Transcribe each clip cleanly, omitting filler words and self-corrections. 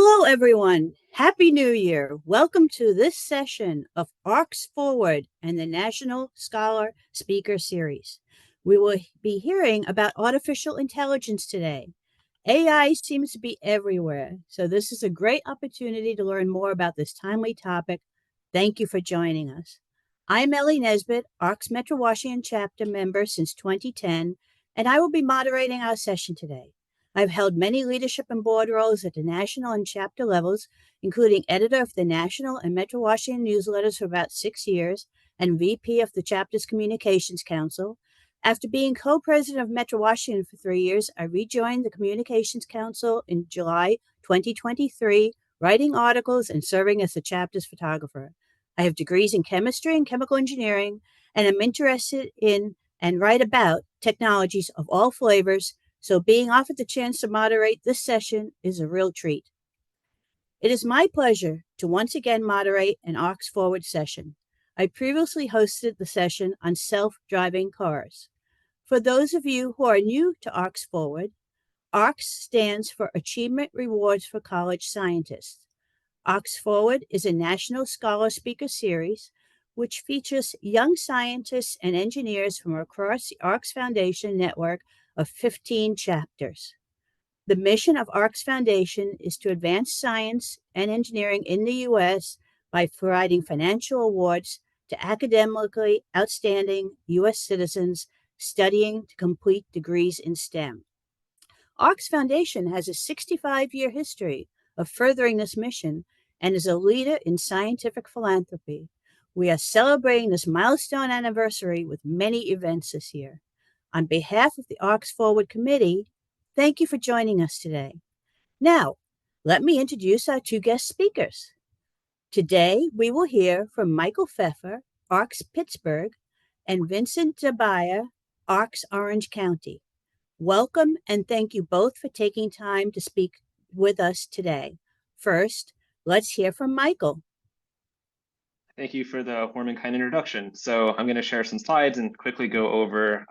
Hello, everyone. Happy New Year. Welcome to this session of ARCS Forward and the National Scholar Speaker Series. We will be hearing about artificial intelligence today. AI seems to be everywhere, so this is a great opportunity to learn more about this timely topic. Thank you for joining us. I'm Elli Nesbitt, ARCS Metro Washington Chapter member since 2010, and I will be moderating our session today. I've held many leadership and board roles at the national and chapter levels, including editor of the National and Metro Washington newsletters for about 6 years and VP of the chapter's Communications Council. After being co-president of Metro Washington for 3 years, I rejoined the Communications Council in July 2023, writing articles and serving as the chapter's photographer. I have degrees in chemistry and chemical engineering, and am interested in and write about technologies of all flavors, so being offered the chance to moderate this session is a real treat. It is my pleasure to once again moderate an ARCS Forward session. I previously hosted the session on self-driving cars. For those of you who are new to ARCS Forward, ARCS stands for Achievement Rewards for College Scientists. ARCS Forward is a national scholar speaker series which features young scientists and engineers from across the ARCS Foundation network of 15 chapters. The mission of ARCS Foundation is to advance science and engineering in the U.S. by providing financial awards to academically outstanding U.S. citizens studying to complete degrees in STEM. ARCS Foundation has a 65-year history of furthering this mission and is a leader in scientific philanthropy. We are celebrating this milestone anniversary with many events this year. On behalf of the ARCS Forward Committee, thank you for joining us today. Now, let me introduce our two guest speakers. Today, we will hear from Michael Feffer, ARCS Pittsburgh, and Vincent Zabella, ARCS Orange County. Welcome, and thank you both for taking time to speak with us today. First, let's hear from Michael. Thank you for the warm and kind introduction. So I'm going to share some slides and quickly go over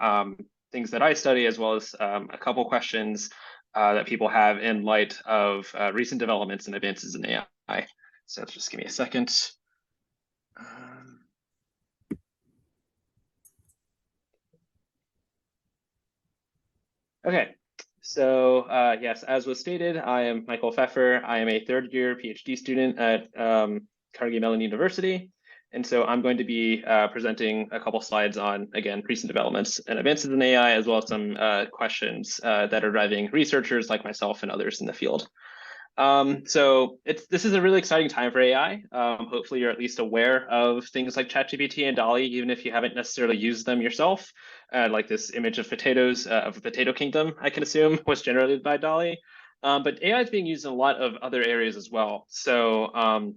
things that I study, as well as a couple questions that people have in light of recent developments and advances in AI. So just give me a second. Okay, so yes, as was stated, I am Michael Feffer. I am a third-year PhD student at Carnegie Mellon University. And so I'm going to be presenting a couple slides on, again, recent developments and advances in AI, as well as some questions that are driving researchers like myself and others in the field. So this is a really exciting time for AI. Hopefully you're at least aware of things like ChatGPT and DALL-E, even if you haven't necessarily used them yourself. Like this image of potatoes of a potato kingdom, I can assume, was generated by DALL-E. But AI is being used in a lot of other areas as well. So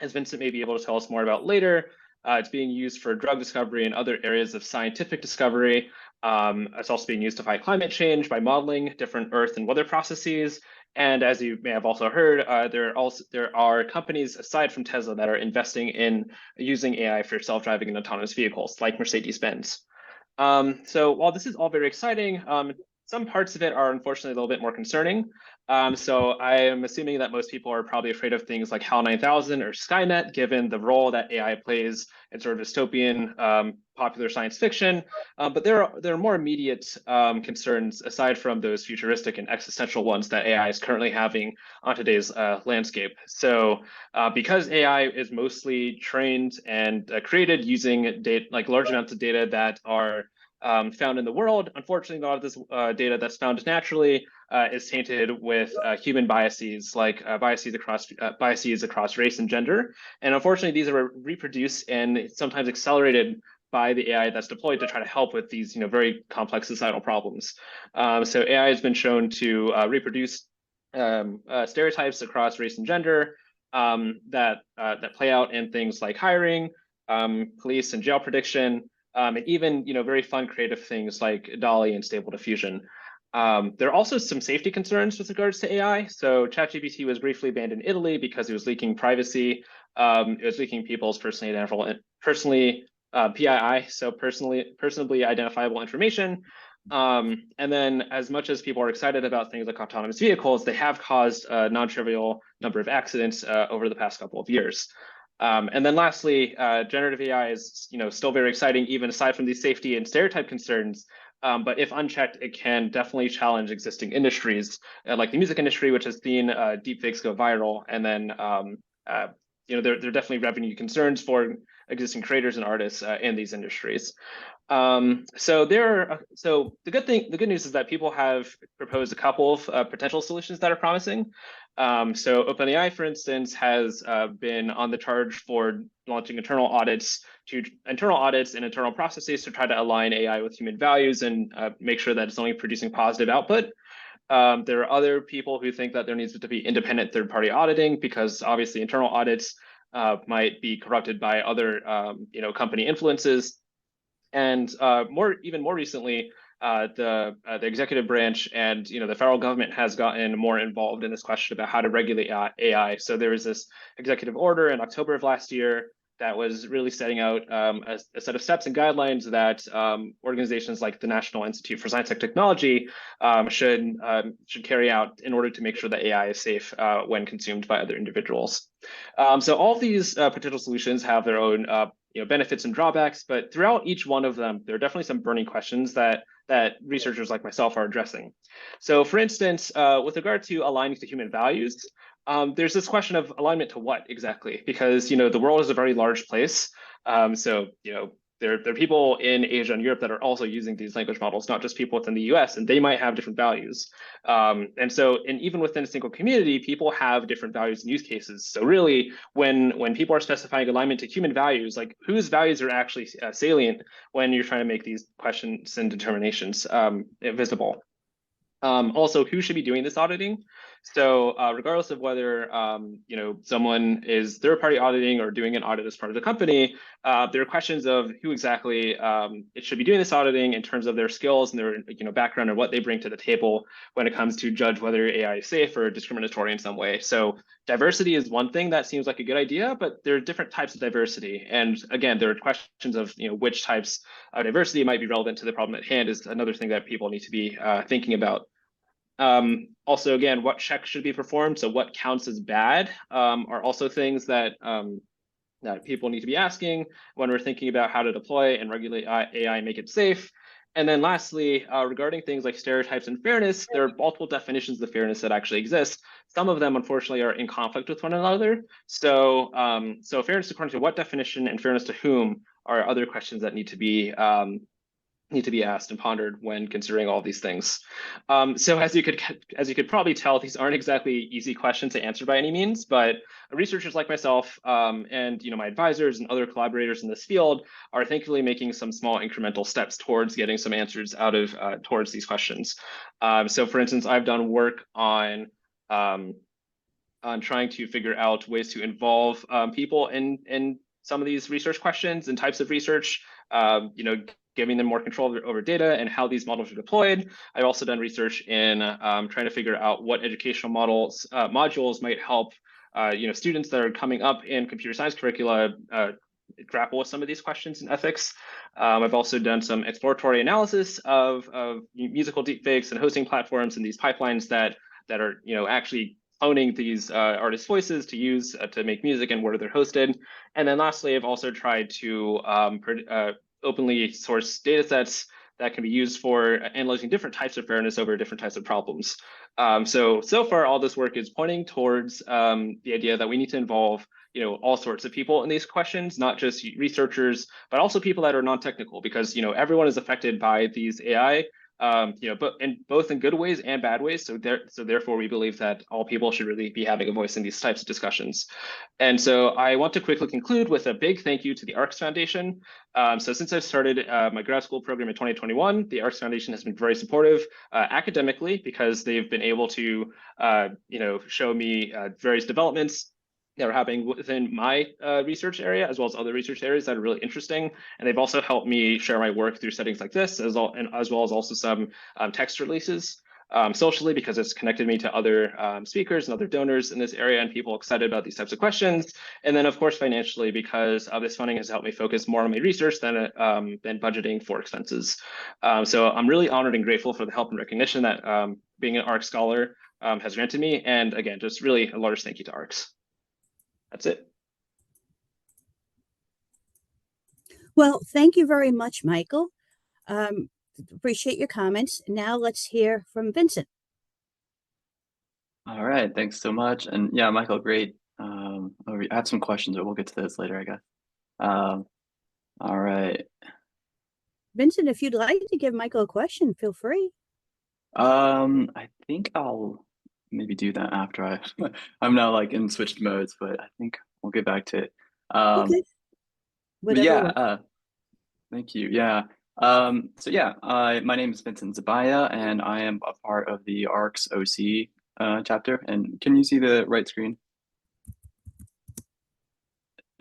as Vincent may be able to tell us more about later, it's being used for drug discovery and other areas of scientific discovery. It's also being used to fight climate change by modeling different earth and weather processes. And as you may have also heard, there are companies aside from Tesla that are investing in using AI for self-driving and autonomous vehicles, like Mercedes-Benz. So while this is all very exciting, some parts of it are unfortunately a little bit more concerning. So I am assuming that most people are probably afraid of things like HAL 9000 or Skynet, given the role that AI plays in sort of dystopian popular science fiction. But there are more immediate concerns aside from those futuristic and existential ones that AI is currently having on today's landscape. So because AI is mostly trained and created using data, like large amounts of data that are found in the world. Unfortunately, a lot of this data that's found naturally is tainted with human biases, like biases across race and gender. And unfortunately, these are reproduced and sometimes accelerated by the AI that's deployed to try to help with these, very complex societal problems. So AI has been shown to reproduce stereotypes across race and gender that play out in things like hiring, police and jail prediction. And even very fun creative things like DALL-E and Stable Diffusion. There are also some safety concerns with regards to AI. So ChatGPT was briefly banned in Italy because it was leaking privacy. It was leaking people's PII, so personally identifiable information. And then as much as people are excited about things like autonomous vehicles, they have caused a non-trivial number of accidents over the past couple of years. And then lastly, generative AI is still very exciting, even aside from these safety and stereotype concerns. But if unchecked, it can definitely challenge existing industries like the music industry, which has seen deepfakes go viral. And then there are definitely revenue concerns for existing creators and artists in these industries. So the good news is that people have proposed a couple of potential solutions that are promising. So OpenAI, for instance, has been on the charge for launching internal audits and internal processes to try to align AI with human values and make sure that it's only producing positive output. There are other people who think that there needs to be independent third-party auditing because obviously internal audits might be corrupted by other company influences. And even more recently, the executive branch and the federal government has gotten more involved in this question about how to regulate AI. So there was this executive order in October of last year that was really setting out a set of steps and guidelines that organizations like the National Institute for Science and Technology should carry out in order to make sure that AI is safe when consumed by other individuals. So all of these potential solutions have their own benefits and drawbacks, but throughout each one of them, there are definitely some burning questions that researchers like myself are addressing. So for instance, with regard to aligning to human values, there's this question of alignment to what exactly? Because the world is a very large place. So there are people in Asia and Europe that are also using these language models, not just people within the US, and they might have different values. And even within a single community, people have different values and use cases. So really, when people are specifying alignment to human values, like whose values are actually salient when you're trying to make these questions and determinations visible? Also, who should be doing this auditing? So regardless of whether someone is third-party auditing or doing an audit as part of the company, there are questions of who exactly it should be doing this auditing in terms of their skills and their background and what they bring to the table when it comes to judge whether AI is safe or discriminatory in some way. So diversity is one thing that seems like a good idea, but there are different types of diversity. And again, there are questions of which types of diversity might be relevant to the problem at hand is another thing that people need to be thinking about. Also, again, what checks should be performed? So what counts as bad are also things that people need to be asking when we're thinking about how to deploy and regulate AI and make it safe. And then lastly, regarding things like stereotypes and fairness, there are multiple definitions of fairness that actually exist. Some of them, unfortunately, are in conflict with one another. So fairness according to what definition and fairness to whom are other questions that need to be asked and pondered when considering all these things. So as you could probably tell, these aren't exactly easy questions to answer by any means, but researchers like myself and my advisors and other collaborators in this field are thankfully making some small incremental steps towards getting some answers towards these questions. So for instance, I've done work on trying to figure out ways to involve people in some of these research questions and types of research, giving them more control over data and how these models are deployed. I've also done research in trying to figure out what educational modules might help students that are coming up in computer science curricula grapple with some of these questions and ethics. I've also done some exploratory analysis of musical deepfakes and hosting platforms and these pipelines that are actually cloning these artists' voices to use to make music and where they're hosted. And then lastly, I've also tried to openly source data sets that can be used for analyzing different types of fairness over different types of problems. So far, all this work is pointing towards the idea that we need to involve all sorts of people in these questions, not just researchers, but also people that are non-technical, because everyone is affected by these AI, but both in good ways and bad ways. So therefore, we believe that all people should really be having a voice in these types of discussions. And so I want to quickly conclude with a big thank you to the ARCS Foundation. So since I started my grad school program in 2021, the ARCS Foundation has been very supportive academically because they've been able to show me various developments that are happening within my research area, as well as other research areas that are really interesting. And they've also helped me share my work through settings like this, as well as also some text releases. socially, because it's connected me to other speakers and other donors in this area and people excited about these types of questions. And then, of course, financially, because this funding has helped me focus more on my research than budgeting for expenses. So I'm really honored and grateful for the help and recognition that being an ARCS scholar has granted me. And again, just really a large thank you to ARCS. That's it. Well, thank you very much, Michael. Appreciate your comments. Now let's hear from Vincent. All right, thanks so much. And yeah, Michael, great. I have some questions, but we'll get to those later, I guess. All right. Vincent, if you'd like to give Michael a question, feel free. I think I'll maybe do that after I'm now like in switched modes, but I think we'll get back to it. Okay. Yeah, thank you. Yeah. So yeah, my name is Vincent Zabella, and I am a part of the ARCS OC chapter. And can you see the right screen?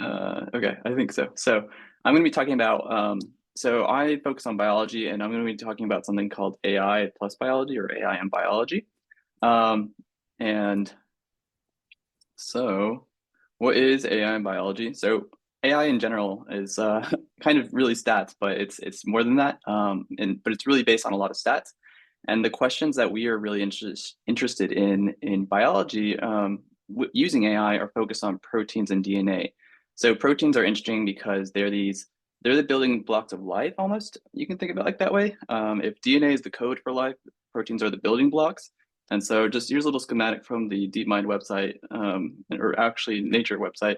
Okay, I think so. So I'm going to be talking about, so I focus on biology, and I'm going to be talking about something called AI plus biology, or AI and biology. And so what is AI and biology? So AI in general is kind of really stats, but it's more than that. But it's really based on a lot of stats. And the questions that we are really interested in biology using AI are focused on proteins and DNA. So proteins are interesting because they're the building blocks of life, almost. You can think of it like that way. If DNA is the code for life, proteins are the building blocks. And so just here's a little schematic from the DeepMind website, or actually Nature website,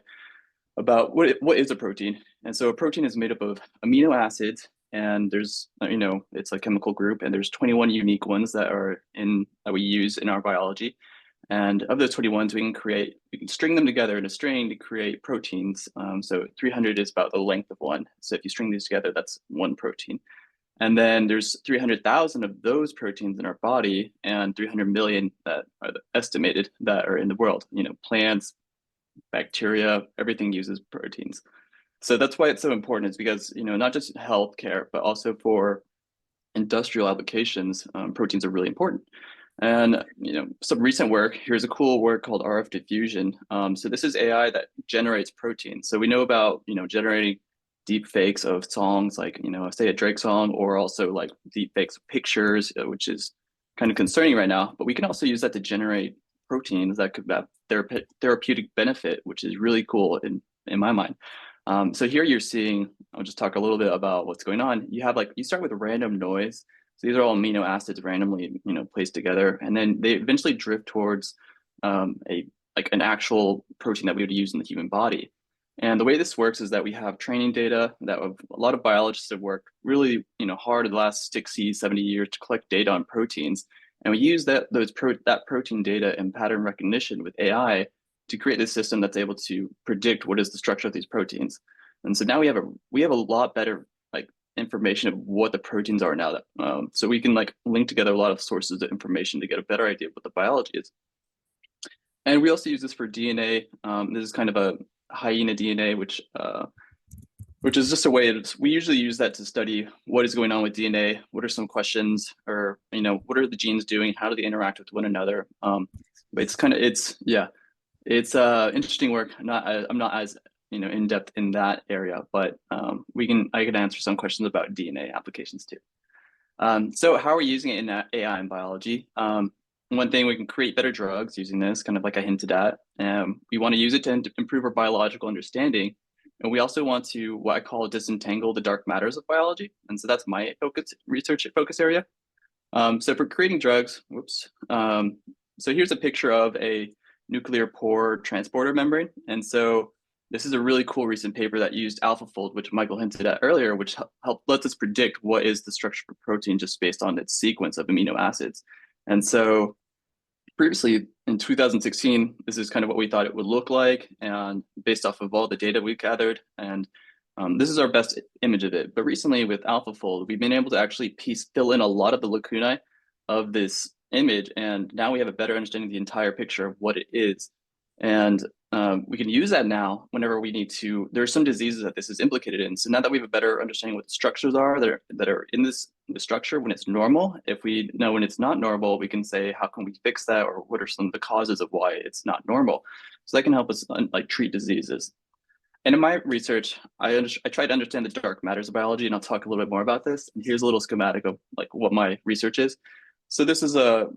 about what is a protein. And so a protein is made up of amino acids, and there's, it's a chemical group, and there's 21 unique ones that we use in our biology. And of those 21s, we can string them together in a string to create proteins. So 300 is about the length of one. So if you string these together, that's one protein. And then there's 300,000 of those proteins in our body, and 300 million that are estimated that are in the world. Plants, bacteria, everything uses proteins. So that's why it's so important, is because, not just healthcare, but also for industrial applications, proteins are really important. And, some recent work, here's a cool work called RF diffusion. So this is AI that generates proteins. So we know about, generating deep fakes of songs, like, say a Drake song, or also like deep fakes of pictures, which is kind of concerning right now. But we can also use that to generate proteins that could have therapeutic benefit, which is really cool in my mind. So here you're seeing, I'll just talk a little bit about what's going on. You start with random noise. So these are all amino acids randomly, placed together, and then they eventually drift towards an actual protein that we would use in the human body. And the way this works is that we have training data that a lot of biologists have worked really, hard in the last 60, 70 years to collect data on proteins. And we use that protein data and pattern recognition with AI to create this system that's able to predict what is the structure of these proteins. And so now we have a lot better information of what the proteins are now. So we can link together a lot of sources of information to get a better idea of what the biology is. And we also use this for DNA. This is kind of a hyena DNA, which is just a way we usually use that to study what is going on with DNA. What are some questions, or what are the genes doing? How do they interact with one another? But it's interesting work. I'm not as in depth in that area, but I can answer some questions about DNA applications too. So how are we using it in AI and biology? One thing, we can create better drugs using this, kind of like I hinted at. We want to use it to improve our biological understanding. And we also want to, what I call, disentangle the dark matters of biology. And so that's my research focus area. So for creating drugs, so here's a picture of a nuclear pore transporter membrane. And so this is a really cool recent paper that used AlphaFold, which Michael hinted at earlier, which lets us predict what is the structure of a protein just based on its sequence of amino acids. And so previously in 2016, this is kind of what we thought it would look like, and based off of all the data we gathered. And this is our best image of it. But recently with AlphaFold, we've been able to actually fill in a lot of the lacunae of this image. And now we have a better understanding of the entire picture of what it is. And we can use that now whenever we need to. There are some diseases that this is implicated in. So now that we have a better understanding what the structures are that are in the structure when it's normal, if we know when it's not normal, we can say, how can we fix that? Or what are some of the causes of why it's not normal? So that can help us like treat diseases. And in my research, I tried to understand the dark matters of biology, and I'll talk a little bit more about this. And here's a little schematic of like what my research is. So this is a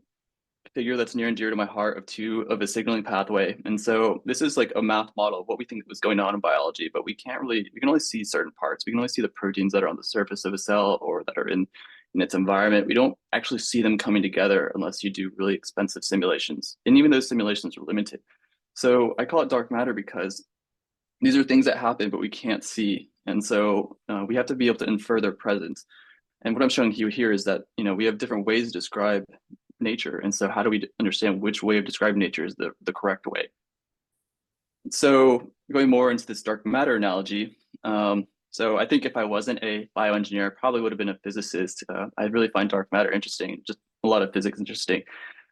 figure that's near and dear to my heart of a signaling pathway. And so this is like a math model of what we think was going on in biology, but we can only see certain parts. We can only see the proteins that are on the surface of a cell or that are in its environment. We don't actually see them coming together unless you do really expensive simulations. And even those simulations are limited. So I call it dark matter because these are things that happen, but we can't see. And so we have to be able to infer their presence. And what I'm showing you here is that, we have different ways to describe nature. And so how do we understand which way of describing nature is the correct way? So going more into this dark matter analogy, so I think if I wasn't a bioengineer, I probably would have been a physicist. I really find dark matter interesting, just a lot of physics interesting.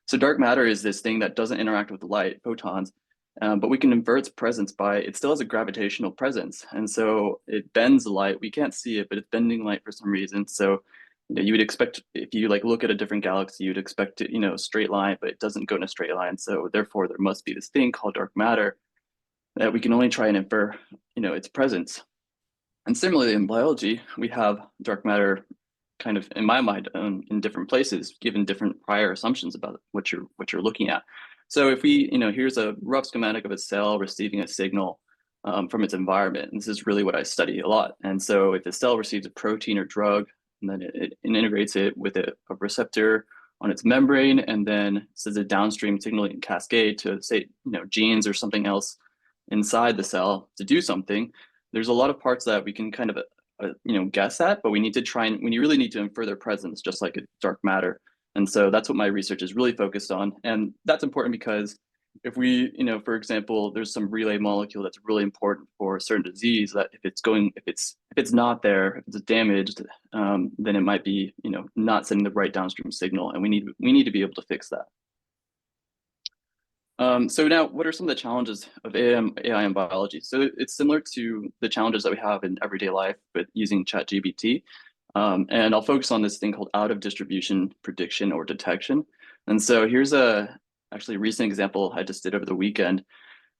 So dark matter is this thing that doesn't interact with light, photons, but we can infer its presence by, it still has a gravitational presence. And so it bends light. We can't see it, but it's bending light for some reason. So you would expect, if you like look at a different galaxy, you'd expect it, a straight line, but it doesn't go in a straight line. So therefore there must be this thing called dark matter that we can only try and infer, its presence. And similarly in biology, we have dark matter kind of, in my mind, in different places, given different prior assumptions about what you're looking at. So if we, here's a rough schematic of a cell receiving a signal from its environment. And this is really what I study a lot. And so if the cell receives a protein or drug, and then it integrates it with a receptor on its membrane, and then sends a downstream signaling cascade to say, genes or something else inside the cell to do something. There's a lot of parts that we can kind of, guess at, but we need to try and, when you really need to infer their presence, just like a dark matter. And so that's what my research is really focused on. And that's important because if we, for example, there's some relay molecule that's really important for a certain disease that if it's not there, if it's damaged, then it might be, not sending the right downstream signal, and we need to be able to fix that. So now, what are some of the challenges of AI in biology? So it's similar to the challenges that we have in everyday life, but using ChatGPT. And I'll focus on this thing called out of distribution prediction or detection. And so here's actually a recent example I just did over the weekend.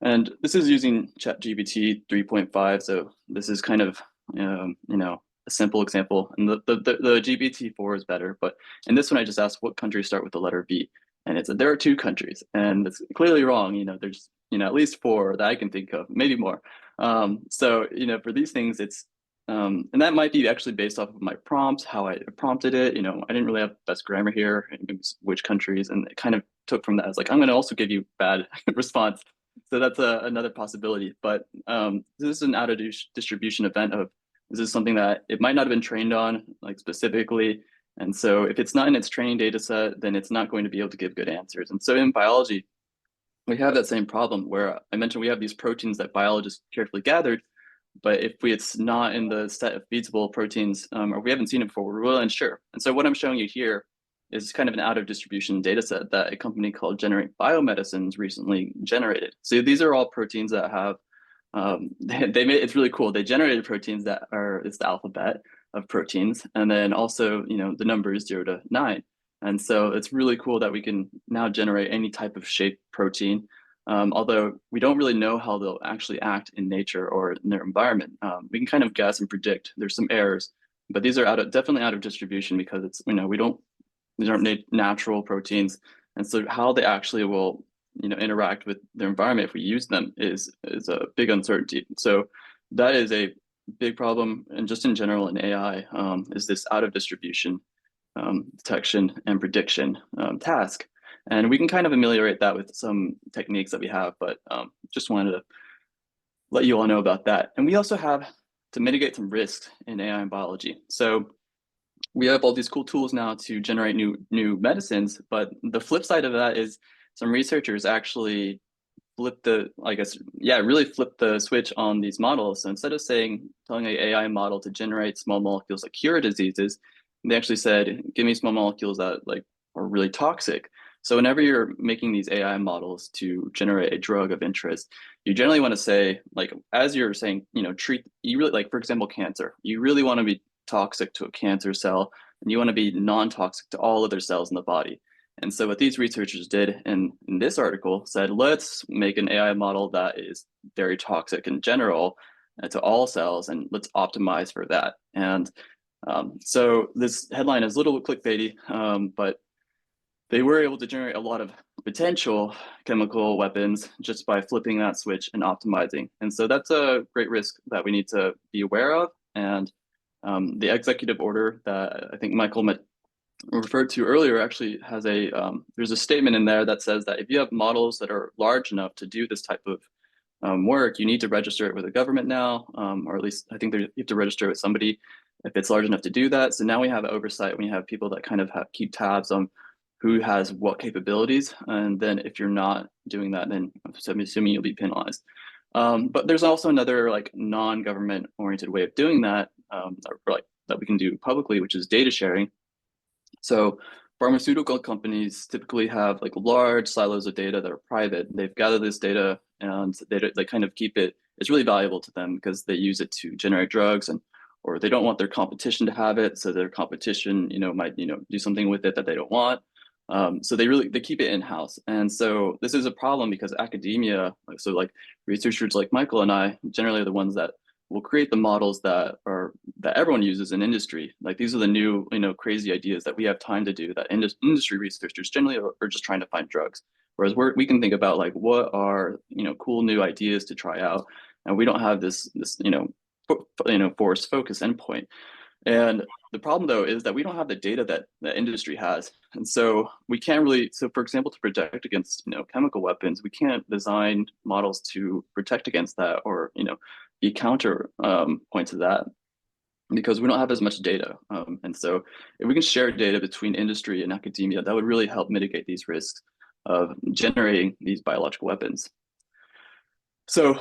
And this is using ChatGPT 3.5. So this is kind of, a simple example. And the GPT-4 is better. But in this one, I just asked what countries start with the letter V. And it said there are 2 countries. And it's clearly wrong. There's, at least 4 that I can think of, maybe more. So, for these things, it's, and that might be actually based off of my prompts, how I prompted it. I didn't really have best grammar here, which countries, and it kind of took from that. I was like, I'm going to also give you bad response. So that's another possibility. But this is an out of distribution event of, this is something that it might not have been trained on, like specifically. And so if it's not in its training data set, then it's not going to be able to give good answers. And so in biology, we have that same problem where I mentioned we have these proteins that biologists carefully gathered, but if it's not in the set of feasible proteins, or we haven't seen it before, we're really unsure. And so what I'm showing you here is kind of an out of distribution data set that a company called Generate Biomedicines recently generated. So these are all proteins that have, it's really cool. They generated proteins that it's the alphabet of proteins. And then also, the numbers 0 to 9. And so it's really cool that we can now generate any type of shaped protein. Although we don't really know how they'll actually act in nature or in their environment. We can kind of guess and predict. There's some errors, but these are definitely out of distribution because it's, these aren't natural proteins. And so how they actually will, interact with their environment if we use them is a big uncertainty. So that is a big problem. And just in general in AI is this out of distribution detection and prediction task. And we can kind of ameliorate that with some techniques that we have, but just wanted to let you all know about that. And we also have to mitigate some risks in AI and biology. So we have all these cool tools now to generate new medicines, but the flip side of that is some researchers actually really flip the switch on these models. So instead of telling an AI model to generate small molecules that cure diseases, they actually said, give me small molecules that are really toxic. So whenever you're making these AI models to generate a drug of interest, you generally want to say, like, as you're saying, you really, like, for example, cancer, you really want to be toxic to a cancer cell, and you want to be non-toxic to all other cells in the body. And so what these researchers did in this article said, let's make an AI model that is very toxic in general to all cells, and let's optimize for that. And so this headline is a little clickbaity, but they were able to generate a lot of potential chemical weapons just by flipping that switch and optimizing. And so that's a great risk that we need to be aware of. And the executive order that I think Michael referred to earlier actually has there's a statement in there that says that if you have models that are large enough to do this type of work, you need to register it with the government now, or at least I think you have to register with somebody if it's large enough to do that. So now we have oversight. We have people that kind of keep tabs on who has what capabilities. And then if you're not doing that, then I'm assuming you'll be penalized. But there's also another like non-government oriented way of doing that, that we can do publicly, which is data sharing. So pharmaceutical companies typically have like large silos of data that are private. They've gathered this data and they kind of keep it. It's really valuable to them because they use it to generate drugs, or they don't want their competition to have it. So their competition, might, do something with it that they don't want. So they keep it in-house. And so this is a problem because academia, like researchers like Michael and I generally are the ones that will create the models that everyone uses in industry. Like these are the new, crazy ideas that we have time to do that industry researchers generally are just trying to find drugs. Whereas we can think about like, what are, cool new ideas to try out. And we don't have this forced focus endpoint. And the problem, though, is that we don't have the data that the industry has. And so we can't really, so for example, to protect against, chemical weapons, we can't design models to protect against that or, be counter points to that because we don't have as much data. And so if we can share data between industry and academia, that would really help mitigate these risks of generating these biological weapons. So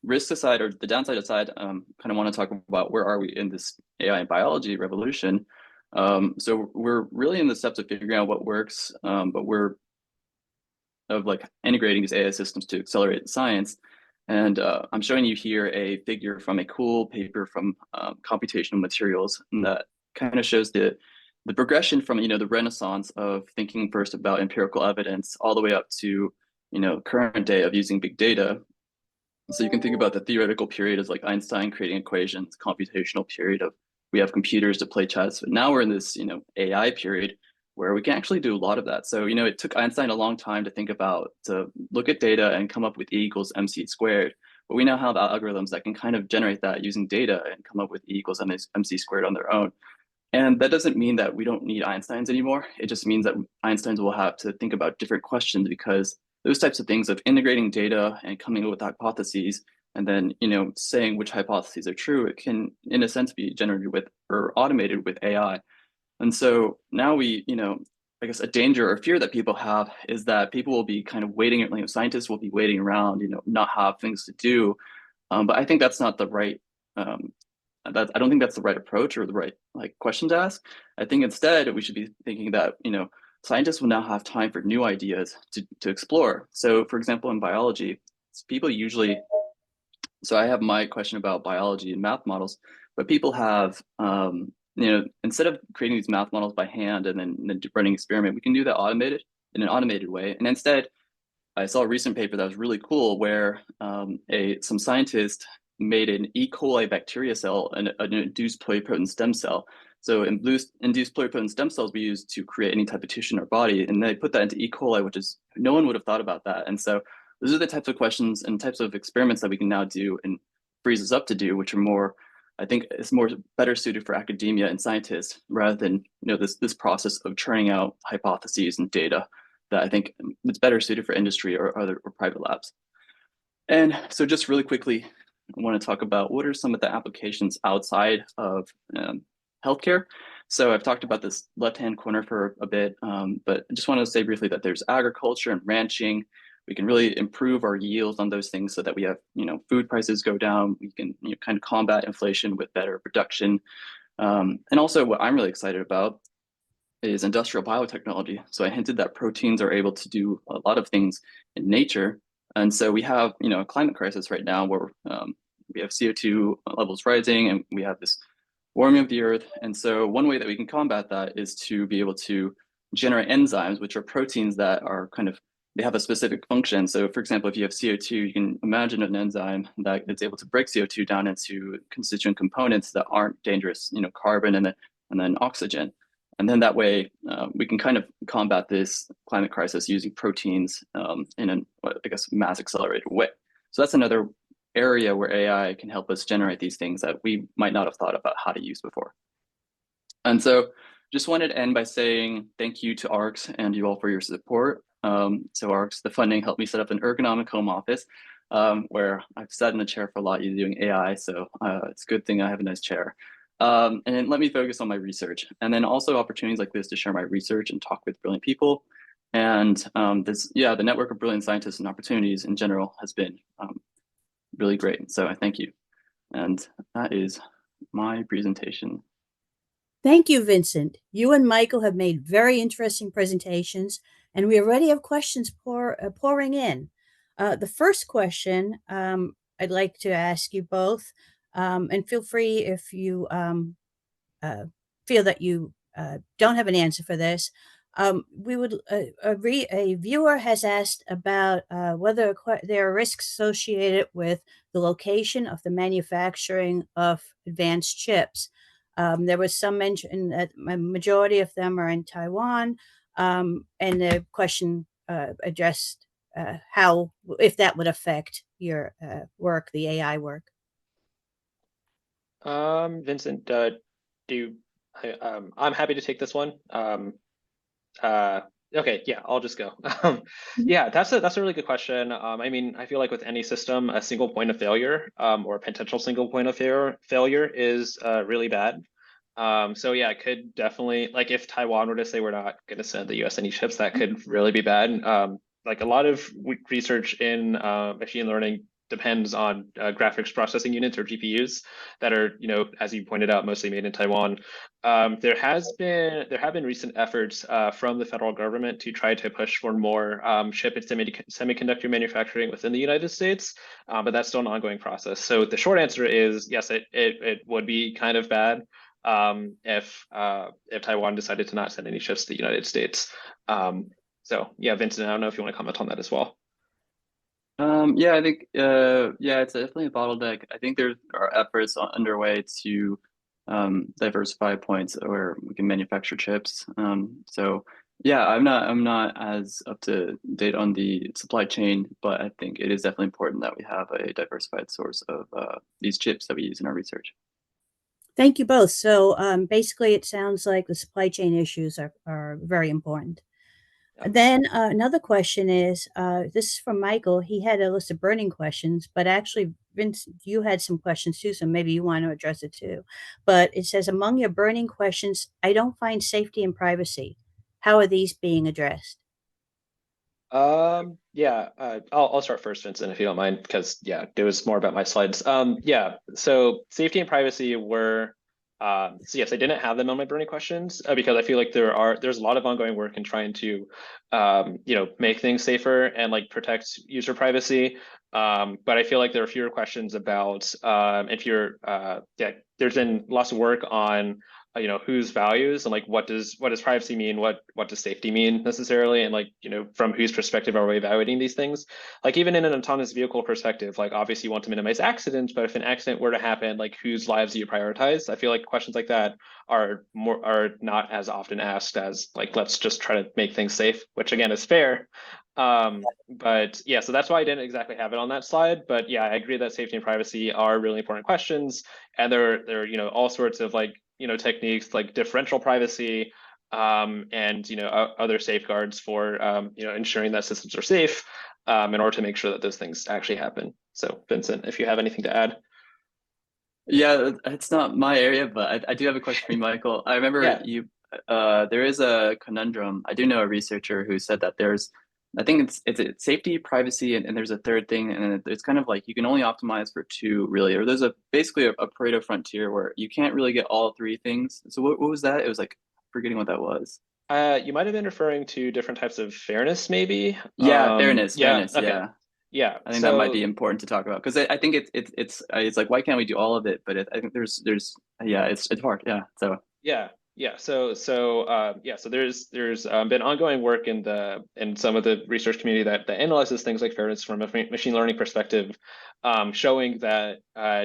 risks aside, or the downside aside, kind of want to talk about where are we in this AI and biology revolution. So we're really in the steps of figuring out what works, but we're like integrating these AI systems to accelerate science. And I'm showing you here a figure from a cool paper from computational materials that kind of shows the progression from the renaissance of thinking first about empirical evidence all the way up to current day of using big data. So you can think about the theoretical period as like Einstein creating equations, computational period of we have computers to play chess. But now we're in this AI period where we can actually do a lot of that. So it took Einstein a long time to look at data and come up with E equals mc squared. But we now have algorithms that can kind of generate that using data and come up with E equals mc squared on their own. And that doesn't mean that we don't need Einsteins anymore. It just means that Einsteins will have to think about different questions because those types of things of integrating data and coming up with hypotheses and then saying which hypotheses are true, it can in a sense be generated with or automated with AI. And so now I guess a danger or fear that people have is that people will be kind of waiting, scientists will be waiting around, not have things to do. But I think that's not the right I don't think that's the right approach or the right question to ask. I think instead we should be thinking that scientists will now have time for new ideas to explore. So for example, in biology, people usually, so I have my question about biology and math models, but people have, instead of creating these math models by hand and then running experiment, we can do that in an automated way. And instead, I saw a recent paper that was really cool where some scientist made an E. coli bacteria cell and an induced pluripotent stem cell. So induced pluripotent stem cells we use to create any type of tissue in our body, and they put that into E. coli, which is no one would have thought about that. And so those are the types of questions and types of experiments that we can now do and frees us up to do, which are more, I think, it's more better suited for academia and scientists rather than this process of churning out hypotheses and data that I think it's better suited for industry or private labs. And so just really quickly, I want to talk about what are some of the applications outside of healthcare. So I've talked about this left-hand corner for a bit, but I just want to say briefly that there's agriculture and ranching. We can really improve our yields on those things so that we have, food prices go down. We can kind of combat inflation with better production. And also what I'm really excited about is industrial biotechnology. So I hinted that proteins are able to do a lot of things in nature. And so we have, a climate crisis right now where we have CO2 levels rising and we have this warming of the earth. And so one way that we can combat that is to be able to generate enzymes, which are proteins that are they have a specific function. So for example, if you have CO2, you can imagine an enzyme that is able to break CO2 down into constituent components that aren't dangerous, carbon and then oxygen. And then that way we can kind of combat this climate crisis using proteins in an, I guess, mass accelerated way. So that's another area where AI can help us generate these things that we might not have thought about how to use before. And so just wanted to end by saying thank you to ARCS and you all for your support. So ARCS, the funding helped me set up an ergonomic home office where I've sat in a chair for a lot doing AI. So it's a good thing I have a nice chair. And then let me focus on my research. And then also opportunities like this to share my research and talk with brilliant people. And the network of brilliant scientists and opportunities in general has been really great. So I thank you. And that is my presentation. Thank you, Vincent. You and Michael have made very interesting presentations, and we already have questions pouring in. The first question I'd like to ask you both, and feel free if you feel that you don't have an answer for this. A viewer has asked about whether there are risks associated with the location of the manufacturing of advanced chips. There was some mention that a majority of them are in Taiwan, and the question addressed if that would affect your work, the AI work. Vincent, I'm happy to take this one. Okay, yeah, I'll just go. Yeah, that's a really good question. I mean, I feel like with any system, a single point of failure or a potential single point of failure is really bad. So yeah, it could definitely, like if Taiwan were to say we're not going to send the US any chips, that could really be bad. Like a lot of research in machine learning depends on graphics processing units or GPUs that are, as you pointed out, mostly made in Taiwan. There have been recent efforts from the federal government to try to push for more chip and semiconductor manufacturing within the United States, but that's still an ongoing process. So the short answer is yes, it would be kind of bad if Taiwan decided to not send any chips to the United States. So yeah, Vincent, I don't know if you want to comment on that as well. Yeah, I think it's definitely a bottleneck. I think there are efforts underway to diversify points where we can manufacture chips. So yeah, I'm not as up to date on the supply chain, but I think it is definitely important that we have a diversified source of these chips that we use in our research. Thank you both. So basically, it sounds like the supply chain issues are very important. Yeah. Then another question is, this is from Michael. He had a list of burning questions, but actually, Vince, you had some questions too, so maybe you want to address it too. But it says, among your burning questions, I don't find safety and privacy. How are these being addressed? Yeah, I'll start first, Vincent, if you don't mind, because yeah, it was more about my slides. Yeah, so safety and privacy were so yes, I didn't have them on my burning questions because I feel like there's a lot of ongoing work in trying to make things safer and like protect user privacy. But I feel like there are fewer questions about if you're there's been lots of work on whose values and like what does privacy mean, what does safety mean necessarily, and like from whose perspective are we evaluating these things. Like even in an autonomous vehicle perspective, like obviously you want to minimize accidents, but if an accident were to happen, like whose lives do you prioritize? I feel like questions like that are not as often asked as like let's just try to make things safe, which again is fair. But yeah, so that's why I didn't exactly have it on that slide. But yeah, I agree that safety and privacy are really important questions, and there are all sorts of like techniques like differential privacy and other safeguards for ensuring that systems are safe in order to make sure that those things actually happen. So Vincent, if you have anything to add. Yeah, it's not my area, but I do have a question for you, Michael. I remember there is a conundrum. I do know a researcher who said that I think it's safety, privacy, and there's a third thing, and it's kind of like you can only optimize for two, really, or there's basically a Pareto frontier where you can't really get all three things. So what was that? It was like forgetting what that was. You might have been referring to different types of fairness, maybe. Yeah, fairness, Yeah. fairness. Okay. Yeah, Yeah. I think that might be important to talk about because I think it's like why can't we do all of it? But I think there's yeah, it's hard. Yeah, so Yeah. So there's been ongoing work in some of the research community that analyzes things like fairness from a machine learning perspective, showing that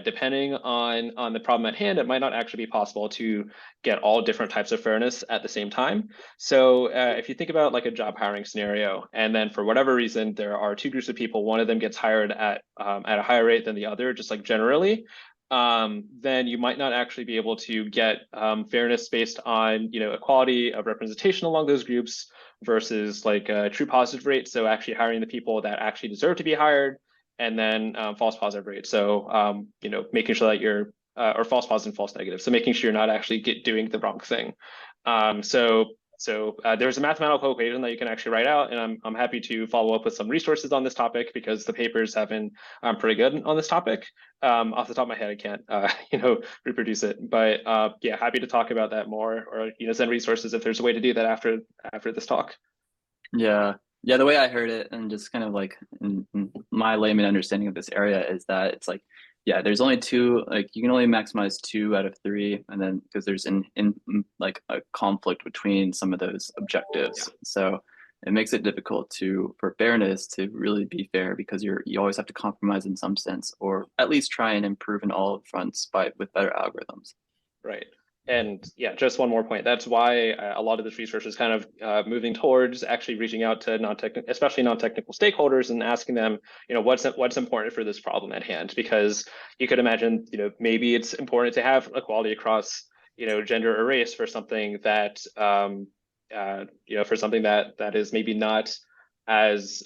depending on the problem at hand, it might not actually be possible to get all different types of fairness at the same time. So if you think about like a job hiring scenario, and then for whatever reason there are two groups of people, one of them gets hired at a higher rate than the other, just like generally, then you might not actually be able to get fairness based on equality of representation along those groups versus like a true positive rate. So actually hiring the people that actually deserve to be hired, and then false positive rate. So making sure that you're or false positive and false negative. So making sure you're not actually doing the wrong thing. So there's a mathematical equation that you can actually write out, and I'm happy to follow up with some resources on this topic because the papers have been pretty good on this topic. Off the top of my head, I can't reproduce it, but yeah, happy to talk about that more, or send resources if there's a way to do that after this talk. yeah. Yeah, the way I heard it and just kind of like in my layman understanding of this area is that it's like, yeah, there's only two, like you can only maximize 2 out of 3, and then because there's in like a conflict between some of those objectives. Yeah. So it makes it difficult for fairness to really be fair because you always have to compromise in some sense, or at least try and improve in all fronts with better algorithms. Right. And yeah, just one more point. That's why a lot of this research is kind of moving towards actually reaching out to especially non-technical stakeholders and asking them, what's important for this problem at hand? Because you could imagine, maybe it's important to have equality across, gender or race for something that, for something that is maybe not as,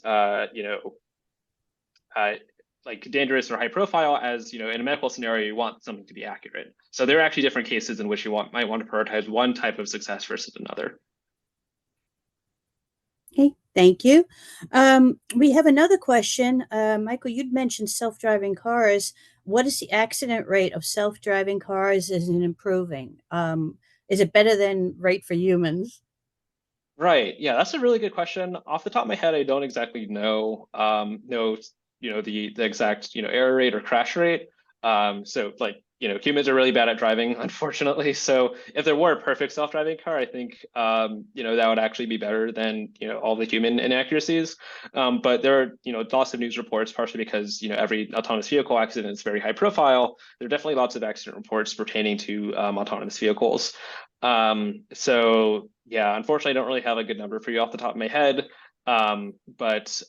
like dangerous or high profile as in a medical scenario you want something to be accurate. So there are actually different cases in which you might want to prioritize one type of success versus another. Okay, thank you. We have another question. Michael, you'd mentioned self-driving cars. What is the accident rate of self-driving cars? Is it improving? Is it better than rate for humans? Right. Yeah, that's a really good question. Off the top of my head, I don't exactly know the exact exact error rate or crash rate. So like humans are really bad at driving, unfortunately. So if there were a perfect self-driving car, I think that would actually be better than all the human inaccuracies. But there are lots of news reports, partially because every autonomous vehicle accident is very high profile. There are definitely lots of accident reports pertaining to autonomous vehicles. So yeah, unfortunately, I don't really have a good number for you off the top of my head. But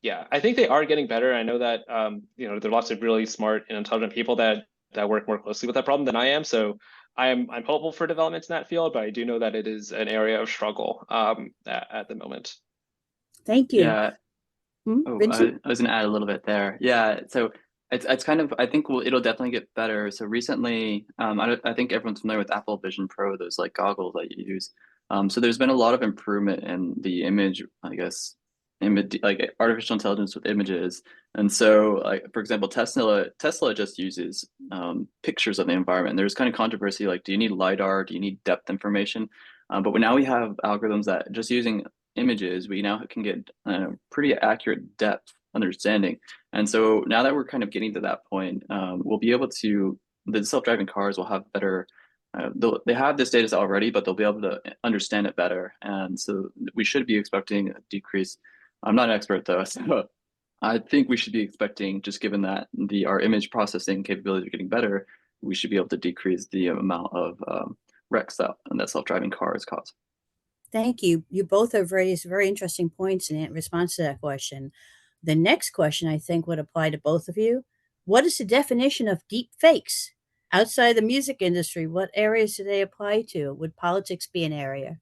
yeah, I think they are getting better. I know that there are lots of really smart and intelligent people that work more closely with that problem than I am. So I'm hopeful for developments in that field, but I do know that it is an area of struggle at the moment. Thank you. Yeah. Vincent? I was gonna add a little bit there. Yeah, so it's kind of I think it'll definitely get better. So recently, I think everyone's familiar with Apple Vision Pro, those like goggles that you use. So there's been a lot of improvement in the image, I guess, image like artificial intelligence with images. And so, like for example, Tesla just uses pictures of the environment. There's kind of controversy like, do you need LiDAR? Do you need depth information? But now we have algorithms that just using images, we now can get pretty accurate depth understanding. And so now that we're kind of getting to that point, we'll be able to, the self-driving cars will have better, they have this data set already, but they'll be able to understand it better. And so we should be expecting a decrease. I'm not an expert though, so I think we should be expecting, just given that our image processing capabilities are getting better, we should be able to decrease the amount of wrecks that self-driving cars cause. Thank you. You both have raised very interesting points in response to that question. The next question, I think, would apply to both of you. What is the definition of deep fakes? Outside the music industry, what areas do they apply to? Would politics be an area?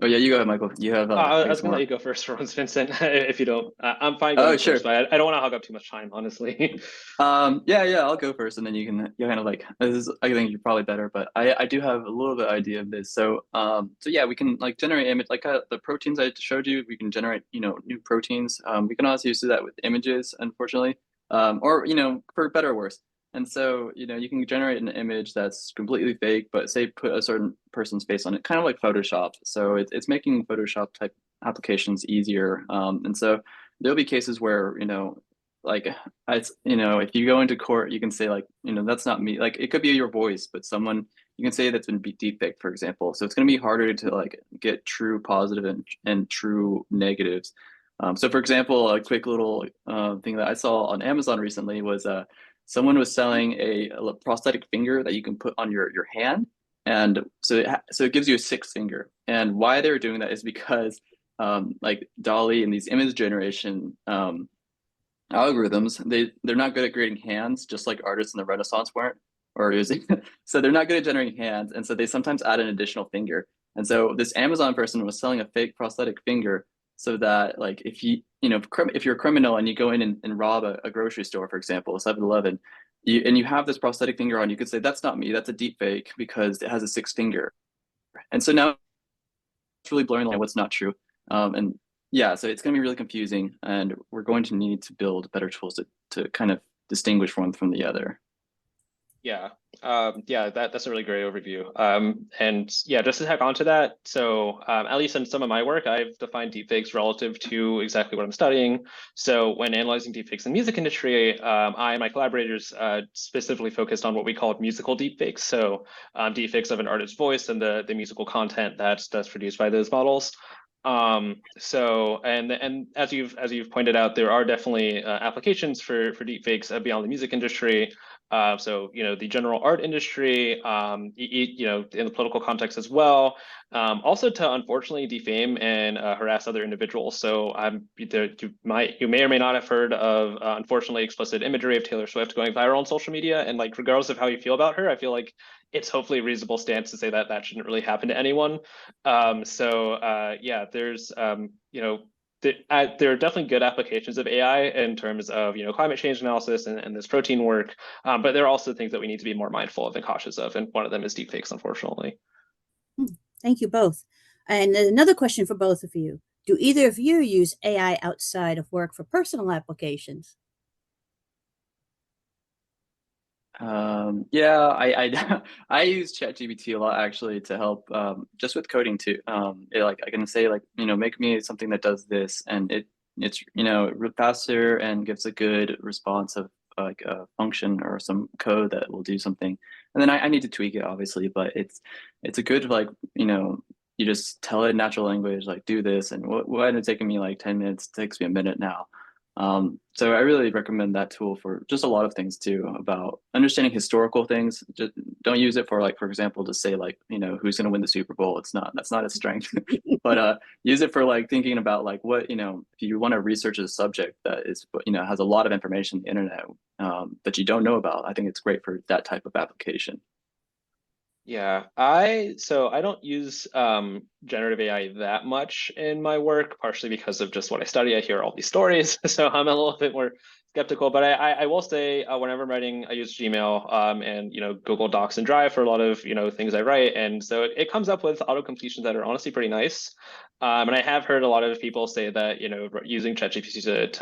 Oh yeah, you go ahead, Michael. You have. I was gonna let you go first for once, Vincent. If you don't, I'm fine going sure. first, but I don't want to hog up too much time, honestly. Yeah, I'll go first, and then you kind of like this is. I think you're probably better, but I do have a little bit idea of this. So yeah, we can like generate image like the proteins I showed you. We can generate new proteins. We can also use that with images, unfortunately, or for better or worse. And so, you can generate an image that's completely fake, but say put a certain person's face on it, kind of like Photoshop. So it's making Photoshop type applications easier. And so there'll be cases where, like if you go into court, you can say like, that's not me. Like it could be your voice, but you can say that's been deepfaked, for example. So it's going to be harder to like get true positive and true negatives. So for example, a quick little thing that I saw on Amazon recently was someone was selling a prosthetic finger that you can put on your hand, and so it gives you a sixth finger. And why they're doing that is because like DALL-E and these image generation algorithms, they're not good at creating hands, just like artists in the Renaissance weren't or using. So they're not good at generating hands, and so they sometimes add an additional finger. And so this Amazon person was selling a fake prosthetic finger so that like if you're a criminal and you go in and rob a grocery store, for example, 7-Eleven, you have this prosthetic finger on, you could say that's not me, that's a deep fake because it has a sixth finger. And so now it's really blurring like what's not true. And yeah, so it's going to be really confusing, and we're going to need to build better tools to kind of distinguish one from the other. Yeah, that's a really great overview. And yeah, just to tack onto that, so at least in some of my work, I've defined deepfakes relative to exactly what I'm studying. So when analyzing deepfakes in the music industry, I and my collaborators specifically focused on what we call musical deepfakes. So deepfakes of an artist's voice and the musical content that's produced by those models. So and as you've pointed out, there are definitely applications for deepfakes beyond the music industry. So the general art industry, in the political context as well. Also to unfortunately defame and harass other individuals. So you may or may not have heard of unfortunately explicit imagery of Taylor Swift going viral on social media. And like regardless of how you feel about her, I feel like it's hopefully a reasonable stance to say that that shouldn't really happen to anyone. Yeah, there's there are definitely good applications of AI in terms of climate change analysis and this protein work, but there are also things that we need to be more mindful of and cautious of, and one of them is deepfakes, unfortunately. Thank you both. And another question for both of you: do either of you use AI outside of work for personal applications? Yeah, I use ChatGPT a lot actually to help just with coding too. I can say like make me something that does this, and it's faster and gives a good response of like a function or some code that will do something. And then I need to tweak it obviously, but it's a good like you just tell it in natural language like do this, and what ended up taking me like 10 minutes takes me a minute now. So I really recommend that tool for just a lot of things too, about understanding historical things. Just don't use it for like, for example, to say like, who's going to win the Super Bowl. That's not its strength, but use it for like thinking about like what, if you want to research a subject that is, has a lot of information on the internet that you don't know about. I think it's great for that type of application. Yeah, so I don't use generative AI that much in my work, partially because of just what I study. I hear all these stories, so I'm a little bit more skeptical. But I will say whenever I'm writing, I use Gmail and Google Docs and Drive for a lot of things I write, and so it comes up with auto completions that are honestly pretty nice. And I have heard a lot of people say that using ChatGPT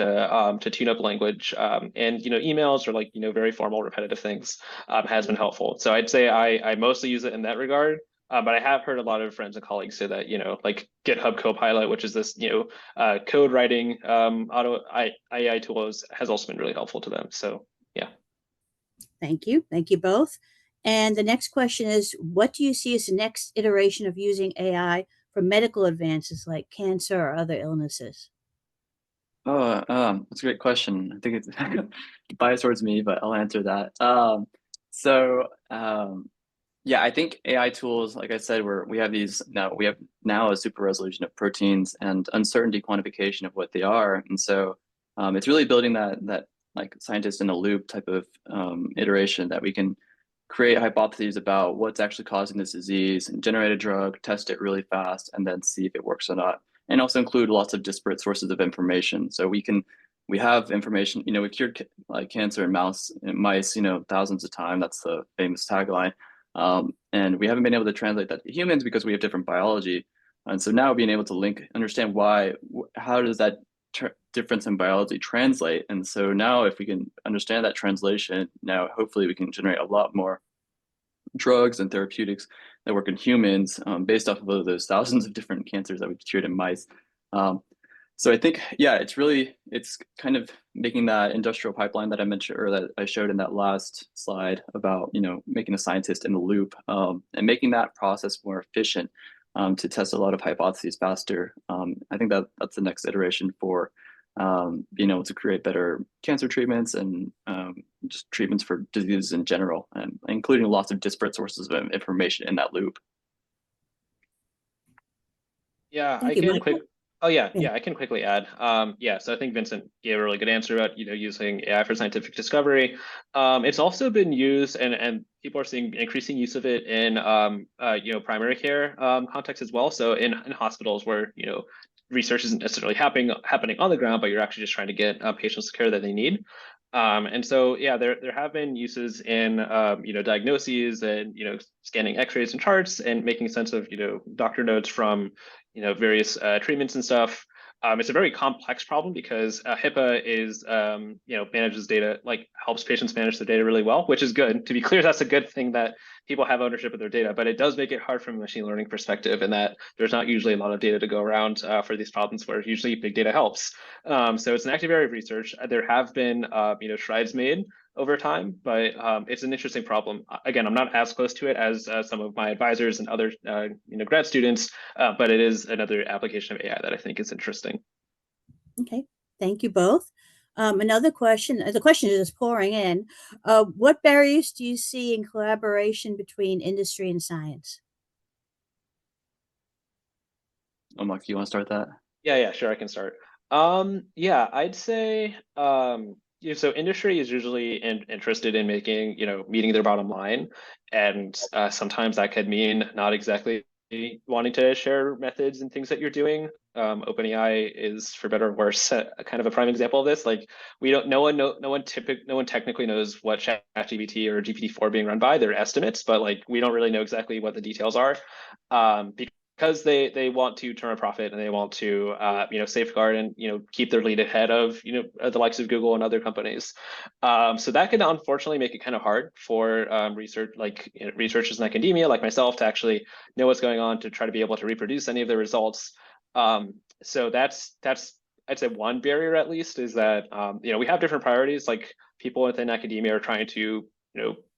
to tune up language and emails or like very formal repetitive things has been helpful. So I'd say I mostly use it in that regard. But I have heard a lot of friends and colleagues say that like GitHub Copilot, which is this code writing auto AI tool, has also been really helpful to them. So yeah. Thank you both. And the next question is, what do you see as the next iteration of using AI for medical advances like cancer or other illnesses? Oh, that's a great question. I think it's biased towards me, but I'll answer that. Yeah, I think AI tools, like I said, we have now a super resolution of proteins and uncertainty quantification of what they are. And so it's really building that like scientist in a loop type of iteration that we can create hypotheses about what's actually causing this disease and generate a drug, test it really fast, and then see if it works or not. And also include lots of disparate sources of information. So we have information, we cured like cancer in mice, thousands of times. That's the famous tagline. And we haven't been able to translate that to humans because we have different biology. And so now being able to understand how does that difference in biology translate. And so now if we can understand that translation, now hopefully we can generate a lot more drugs and therapeutics that work in humans based off of those thousands of different cancers that we've cured in mice. So I think, yeah, it's kind of making that industrial pipeline that I mentioned, or that I showed in that last slide about, making a scientist in the loop and making that process more efficient to test a lot of hypotheses faster. I think that's the next iteration for being able to create better cancer treatments and just treatments for diseases in general, and including lots of disparate sources of information in that loop. Yeah, Thank I you, can Michael. I can quickly add. So I think Vincent gave a really good answer about, using AI for scientific discovery. It's also been used, and people are seeing increasing use of it in primary care context as well. So in hospitals where, research isn't necessarily happening on the ground, but you're actually just trying to get patients the care that they need. And so, yeah, there have been uses in, diagnoses and, scanning X-rays and charts and making sense of, doctor notes from, various treatments and stuff. It's a very complex problem because HIPAA is, manages data, like helps patients manage the data really well, which is good. To be clear, that's a good thing that people have ownership of their data, but it does make it hard from a machine learning perspective, in that there's not usually a lot of data to go around for these problems, where usually big data helps. So it's an active area of research. There have been, strides made over time, but it's an interesting problem. Again, I'm not as close to it as some of my advisors and other, grad students, but it is another application of AI that I think is interesting. Okay, thank you both. Another question, the question is pouring in. What barriers do you see in collaboration between industry and science? Oh, Mark, you want to start that? Yeah, sure, I can start. I'd say, so industry is usually interested in making, meeting their bottom line. And sometimes that could mean not exactly wanting to share methods and things that you're doing. OpenAI is, for better or worse, kind of a prime example of this. Like, no one technically knows what ChatGPT or GPT-4 being run by. They're estimates, but like, we don't really know exactly what the details are. Because they want to turn a profit, and they want to safeguard and keep their lead ahead of the likes of Google and other companies. So that can unfortunately make it kind of hard for researchers in academia like myself to actually know what's going on, to try to be able to reproduce any of the results. So that's I'd say one barrier, at least, is that we have different priorities. Like, people within academia are trying to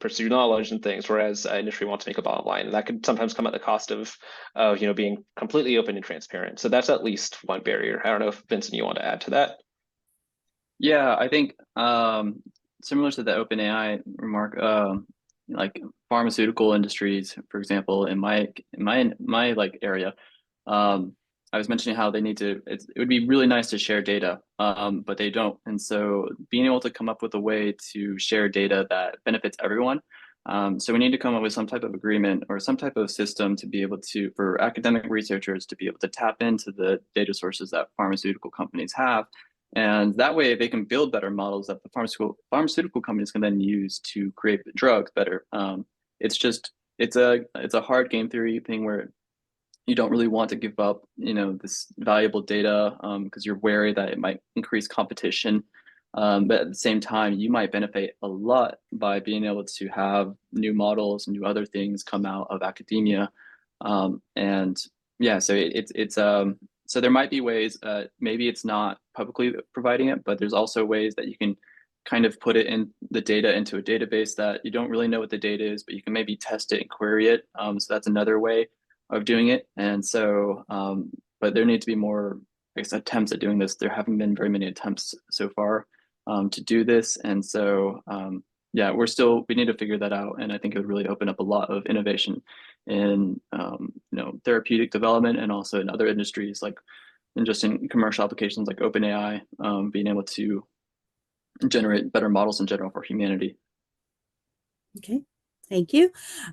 pursue knowledge and things, whereas industry wants to make a bottom line, and that can sometimes come at the cost of being completely open and transparent. So that's at least one barrier. I don't know if, Vincent, you want to add to that. Yeah, I think similar to the OpenAI remark, like pharmaceutical industries, for example, in my like area, I was mentioning how they need to. It would be really nice to share data, but they don't. And so, being able to come up with a way to share data that benefits everyone. So we need to come up with some type of agreement or some type of system to be able to, for academic researchers to be able to tap into the data sources that pharmaceutical companies have. And that way they can build better models that the pharmaceutical companies can then use to create drugs better. It's a hard game theory thing where you don't really want to give up, this valuable data because you're wary that it might increase competition. But at the same time, you might benefit a lot by being able to have new models and new other things come out of academia. And yeah, so so there might be ways, maybe it's not publicly providing it, but there's also ways that you can kind of put it in the data into a database that you don't really know what the data is, but you can maybe test it and query it. So that's another way of doing it. And so, but there need to be more, I guess, attempts at doing this. There haven't been very many attempts so far to do this. And so, yeah, we need to figure that out. And I think it would really open up a lot of innovation in, therapeutic development, and also in other industries, like just in commercial applications like OpenAI, being able to generate better models in general for humanity. Okay, thank you.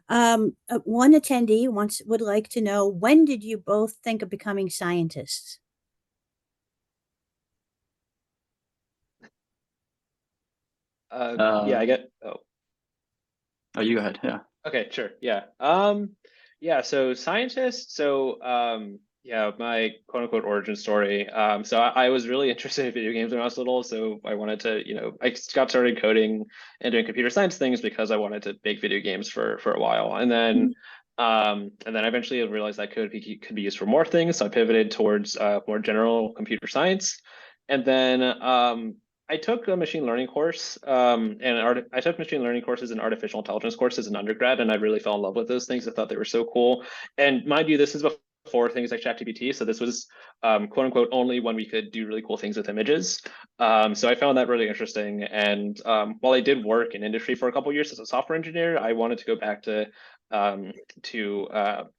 One attendee would like to know, when did you both think of becoming scientists? I get. Oh, you go ahead. Yeah. Okay, sure. Yeah. So scientists. So Yeah, my quote unquote origin story. So I was really interested in video games when I was little. So I wanted to, I got started coding and doing computer science things because I wanted to make video games for a while. And then I eventually realized that code could be used for more things. So I pivoted towards more general computer science. And then I took a machine learning course, I took machine learning courses and artificial intelligence courses in undergrad, and I really fell in love with those things. I thought they were so cool. And mind you, this is before things like ChatGPT. So this was quote unquote only when we could do really cool things with images. So I found that really interesting. And while I did work in industry for a couple of years as a software engineer, I wanted to go back to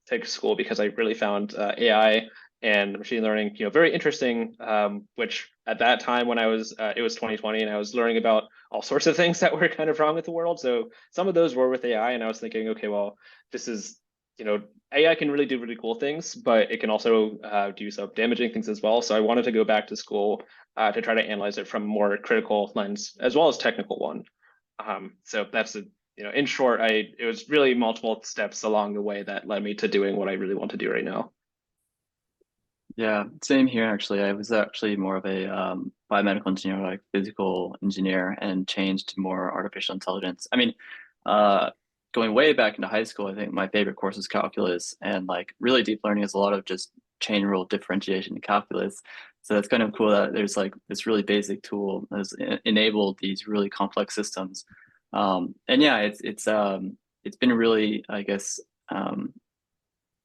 tech school because I really found AI and machine learning, very interesting. Which at that time when it was 2020, and I was learning about all sorts of things that were kind of wrong with the world. So some of those were with AI, and I was thinking, okay, well, this is AI can really do really cool things, but it can also do some damaging things as well. So I wanted to go back to school to try to analyze it from a more critical lens as well as technical one. So that's in short, it was really multiple steps along the way that led me to doing what I really want to do right now. Yeah, same here actually. I was actually more of a biomedical engineer, like physical engineer, and changed to more artificial intelligence. I mean, going way back into high school, I think my favorite course was calculus, and like really deep learning is a lot of just chain rule differentiation in calculus. So it's kind of cool that there's like this really basic tool that's enabled these really complex systems. And yeah, it's been really, I guess,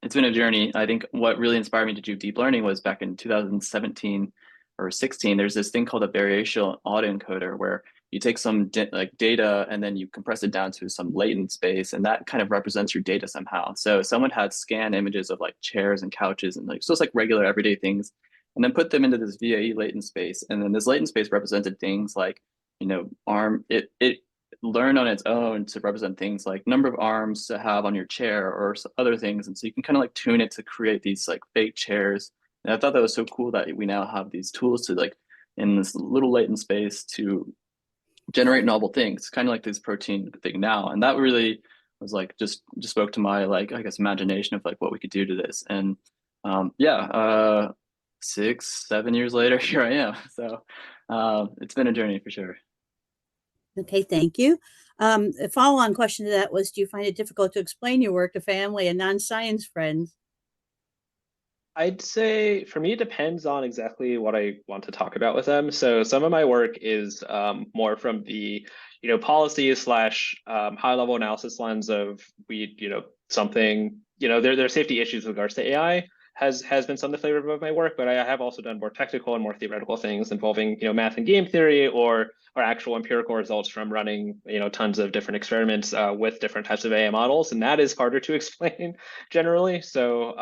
it's been a journey. I think what really inspired me to do deep learning was back in 2017 or 16. There's this thing called a variational autoencoder where you take some data and then you compress it down to some latent space, and that kind of represents your data somehow. So someone had scanned images of like chairs and couches and like so it's like regular everyday things, and then put them into this VAE latent space, and then this latent space represented things like arm it learn on its own to represent things like number of arms to have on your chair or other things. And so you can kind of like tune it to create these like fake chairs. And I thought that was so cool that we now have these tools to like in this little latent space to generate novel things, kind of like this protein thing now. And that really was like just spoke to my like I guess imagination of like what we could do to this. And yeah, 6-7 years later, here I am. So it's been a journey for sure. Okay, thank you. A follow-on question to that was, do you find it difficult to explain your work to family and non-science friends? I'd say for me, it depends on exactly what I want to talk about with them. So some of my work is more from the, policy slash high level analysis lens of something, there are safety issues with regards to AI has been some of the flavor of my work, but I have also done more technical and more theoretical things involving, math and game theory or actual empirical results from running, tons of different experiments with different types of AI models, and that is harder to explain generally. So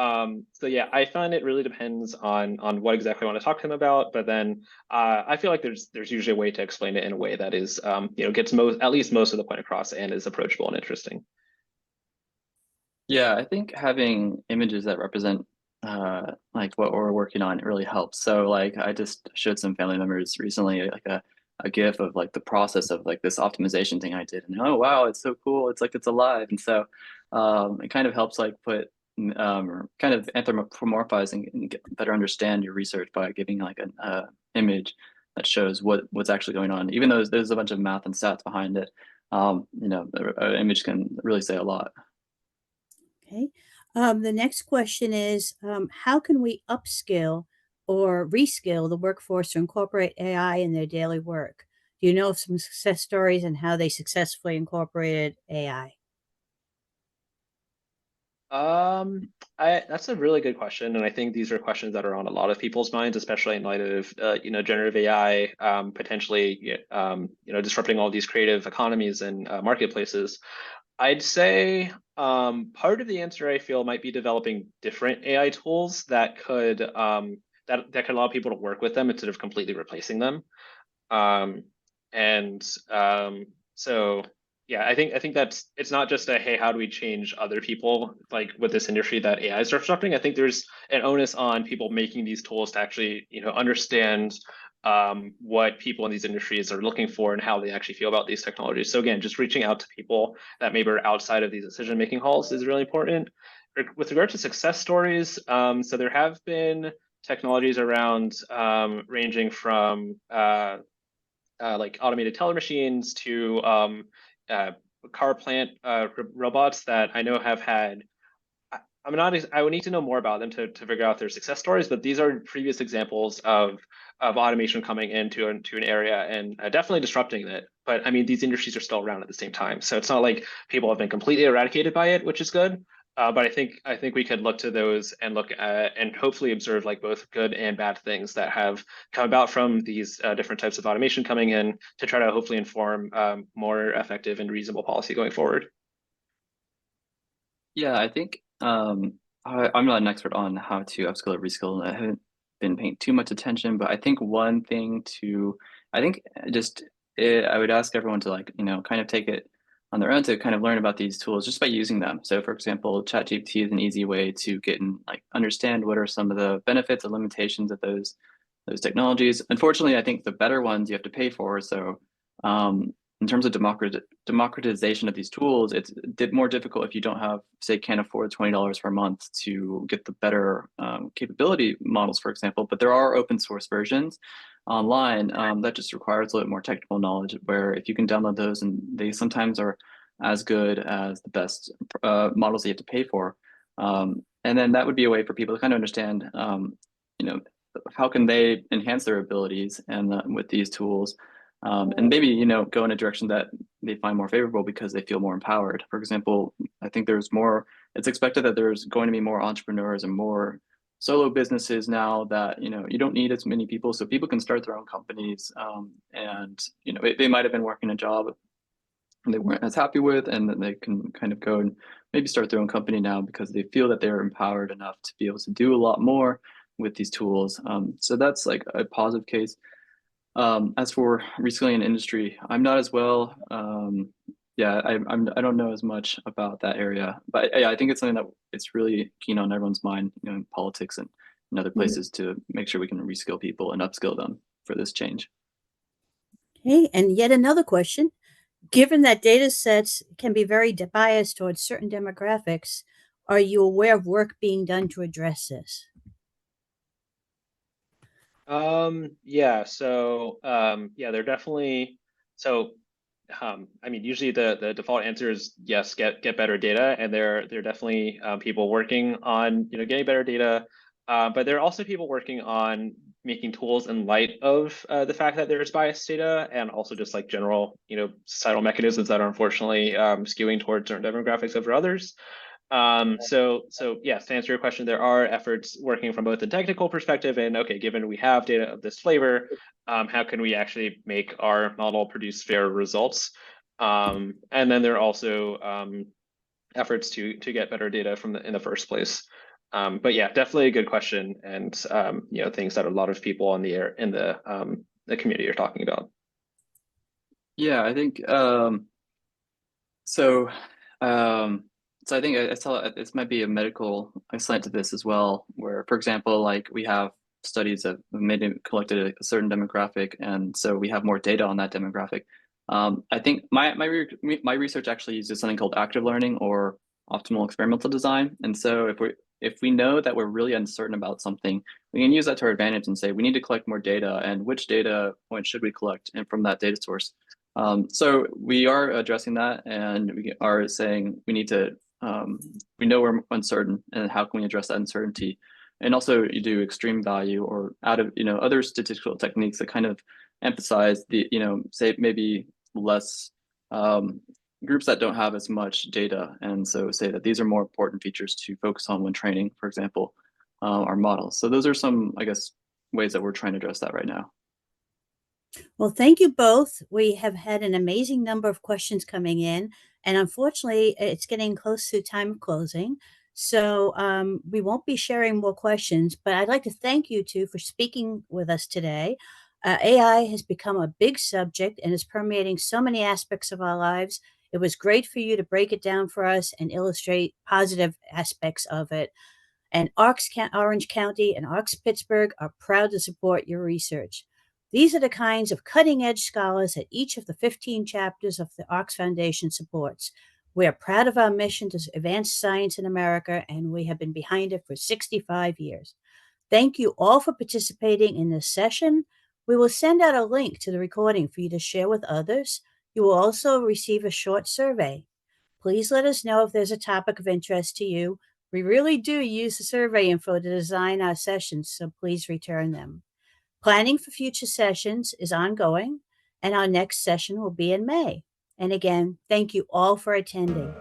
yeah, I find it really depends on what exactly I want to talk to them about. But then I feel like there's usually a way to explain it in a way that is gets at least most of the point across and is approachable and interesting. Yeah, I think having images that represent like what we're working on, it really helps. So like I just showed some family members recently like a GIF of like the process of like this optimization thing I did, and oh wow, it's so cool. It's like it's alive. And so it kind of helps like put or kind of anthropomorphizing and better understand your research by giving like an image that shows what's actually going on, even though there's a bunch of math and stats behind it. An image can really say a lot. Okay. The next question is, how can we upskill or reskill the workforce to incorporate AI in their daily work? Do you know of some success stories and how they successfully incorporated AI? That's a really good question, and I think these are questions that are on a lot of people's minds, especially in light of generative AI potentially disrupting all these creative economies and marketplaces. I'd say part of the answer I feel might be developing different AI tools that could that could allow people to work with them instead of completely replacing them. Um, and so yeah, I think that's it's not just a hey, how do we change other people like with this industry that AI is disrupting. I think there's an onus on people making these tools to actually understand what people in these industries are looking for and how they actually feel about these technologies. So again, just reaching out to people that maybe are outside of these decision-making halls is really important. with regard to success stories, so there have been technologies around ranging from like automated teller machines to car plant robots that I know have had. I'm not. I would need to know more about them to figure out their success stories, but these are previous examples of automation coming into an area and definitely disrupting it. But I mean, these industries are still around at the same time, so it's not like people have been completely eradicated by it, which is good. But I think we could look to those and look at and hopefully observe like both good and bad things that have come about from these different types of automation coming in to try to hopefully inform more effective and reasonable policy going forward. Yeah, I think I'm not an expert on how to upskill or reskill, and I haven't been paying too much attention. But I think one thing I think I would ask everyone to like, kind of take it on their own to kind of learn about these tools just by using them. So, for example, ChatGPT is an easy way to get and like understand what are some of the benefits and limitations of those technologies. Unfortunately, I think the better ones you have to pay for. So, in terms of democratization of these tools, it's more difficult if you don't have, say, can't afford $20 per month to get the better capability models, for example. But there are open source versions online that just requires a little bit more technical knowledge, where if you can download those, and they sometimes are as good as the best models that you have to pay for. And then that would be a way for people to kind of understand, how can they enhance their abilities and with these tools. And maybe, go in a direction that they find more favorable because they feel more empowered. For example, I think it's expected that there's going to be more entrepreneurs and more solo businesses now that, you don't need as many people. So people can start their own companies. And, they might have been working a job they weren't as happy with, and then they can kind of go and maybe start their own company now because they feel that they're empowered enough to be able to do a lot more with these tools. So that's like a positive case. As for reskilling in industry, I'm not as well. I don't know as much about that area, but yeah, I think it's something that it's really keen on everyone's mind, in politics and in other places to make sure we can reskill people and upskill them for this change. Okay, and yet another question. Given that data sets can be very biased towards certain demographics, are you aware of work being done to address this? They're definitely I mean, usually the default answer is yes, get better data, and there are definitely people working on getting better data, but there are also people working on making tools in light of the fact that there's biased data, and also just like general societal mechanisms that are unfortunately skewing towards certain demographics over others. So yes, to answer your question, there are efforts working from both the technical perspective and, okay, given we have data of this flavor, how can we actually make our model produce fair results? And then there are also efforts to get better data in the first place. But yeah, definitely a good question, and things that a lot of people in the community are talking about. Yeah, I think so I think I saw this might be a medical slant to this as well, where, for example, like we have studies that collected a certain demographic, and so we have more data on that demographic. I think my research actually uses something called active learning or optimal experimental design. And so if we know that we're really uncertain about something, we can use that to our advantage and say we need to collect more data, and which data points should we collect and from that data source. So we are addressing that, and we are saying we need to. We know we're uncertain, and how can we address that uncertainty? And also, you do extreme value or out of other statistical techniques that kind of emphasize the say maybe less groups that don't have as much data, and so say that these are more important features to focus on when training, for example, our models. So those are some, I guess, ways that we're trying to address that right now. Well, thank you both. We have had an amazing number of questions coming in, and unfortunately, it's getting close to time of closing. So we won't be sharing more questions, but I'd like to thank you two for speaking with us today. AI has become a big subject and is permeating so many aspects of our lives. It was great for you to break it down for us and illustrate positive aspects of it. And ARCS Orange County and ARCS Pittsburgh are proud to support your research. These are the kinds of cutting-edge scholars that each of the 15 chapters of the ARCS Foundation supports. We are proud of our mission to advance science in America, and we have been behind it for 65 years. Thank you all for participating in this session. We will send out a link to the recording for you to share with others. You will also receive a short survey. Please let us know if there's a topic of interest to you. We really do use the survey info to design our sessions, so please return them. Planning for future sessions is ongoing, and our next session will be in May. And again, thank you all for attending.